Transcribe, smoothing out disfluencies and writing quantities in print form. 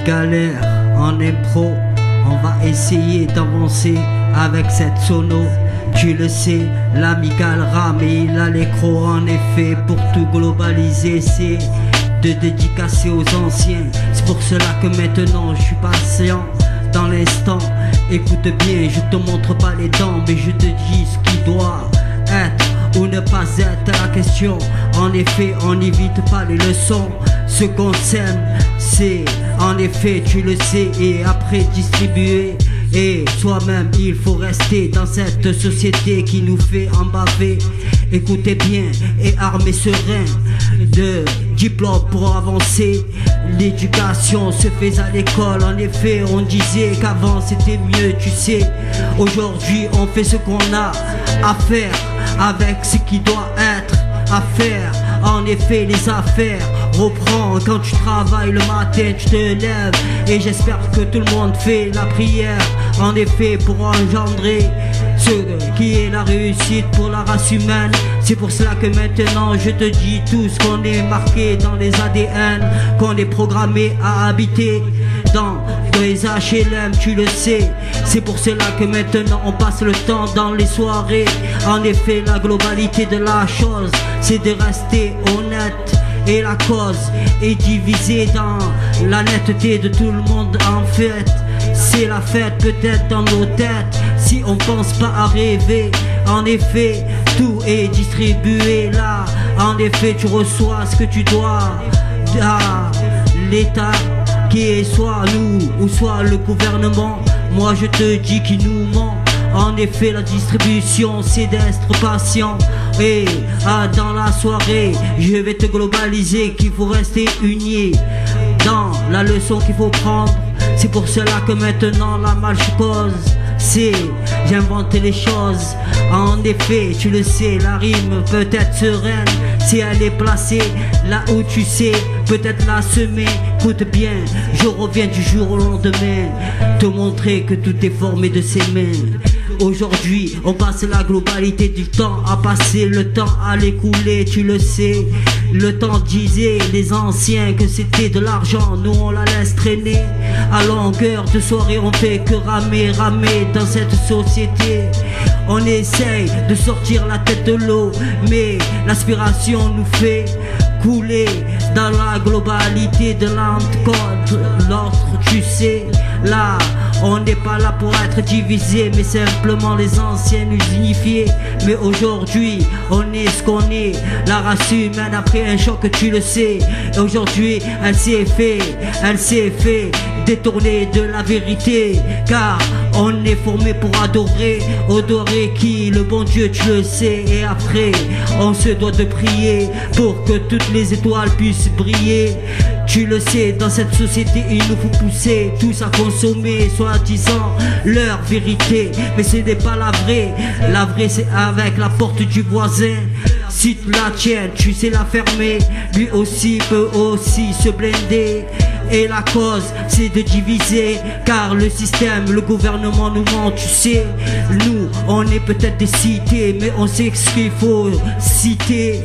galère en impro, on va essayer d'avancer avec cette sono. Tu le sais, l'amical rame et il a l'écro en effet. Pour tout globaliser, c'est de dédicacer aux anciens. C'est pour cela que maintenant je suis patient dans l'instant. Écoute bien, je te montre pas les dents, mais je te dis ce qui doit être ou ne pas être la question. En effet, on n'évite pas les leçons. Ce qu'on sème, c'est en effet, tu le sais, et après distribuer. Et soi-même, il faut rester dans cette société qui nous fait en baver. Écoutez bien et armez serein de diplôme pour avancer. L'éducation se fait à l'école. En effet, on disait qu'avant c'était mieux, tu sais. Aujourd'hui, on fait ce qu'on a à faire avec ce qui doit être à faire. En effet, les affaires reprend quand tu travailles le matin, tu te lèves. Et j'espère que tout le monde fait la prière. En effet, pour engendrer ce qui est la réussite pour la race humaine. C'est pour cela que maintenant je te dis tous qu'on est marqué dans les ADN, qu'on est programmé à habiter dans les HLM, tu le sais. C'est pour cela que maintenant on passe le temps dans les soirées. En effet, la globalité de la chose, c'est de rester honnête. Et la cause est divisée dans la netteté de tout le monde. En fait, c'est la fête peut-être dans nos têtes, si on pense pas à rêver. En effet, tout est distribué là. En effet, tu reçois ce que tu dois à l'État, qui est soit nous ou soit le gouvernement. Moi je te dis qu'il nous ment. En effet, la distribution, c'est d'être patient. Et dans la soirée, je vais te globaliser qu'il faut rester unis dans la leçon qu'il faut prendre. C'est pour cela que maintenant la marche cause, c'est j'invente les choses. En effet, tu le sais, la rime peut être sereine si elle est placée là où tu sais, peut-être la semer. Écoute bien, je reviens du jour au lendemain, te montrer que tout est formé de ses mains. Aujourd'hui, on passe la globalité du temps à passer le temps à l'écouler, tu le sais. Le temps disait les anciens que c'était de l'argent, nous on la laisse traîner. À longueur de soirée, on fait que ramer, ramer dans cette société. On essaye de sortir la tête de l'eau, mais l'aspiration nous fait couler dans la globalité de l'autre, tu sais. Là, on n'est pas là pour être divisé, mais simplement les anciens nous unifier. Mais aujourd'hui, on est ce qu'on est, la race humaine après un choc, tu le sais. Et aujourd'hui, elle s'est fait détourner de la vérité, car on est formé pour adorer qui, le bon Dieu, tu le sais. Et après, on se doit de prier pour que toutes les étoiles puissent briller. Tu le sais, dans cette société, il nous faut pousser tous à consommer, soi-disant, leur vérité. Mais ce n'est pas la vraie. La vraie, c'est avec la porte du voisin. Si tu la tiens, tu sais la fermer. Lui aussi peut aussi se blinder. Et la cause, c'est de diviser, car le système, le gouvernement nous ment, tu sais. Nous, on est peut-être des cités, mais on sait ce qu'il faut citer.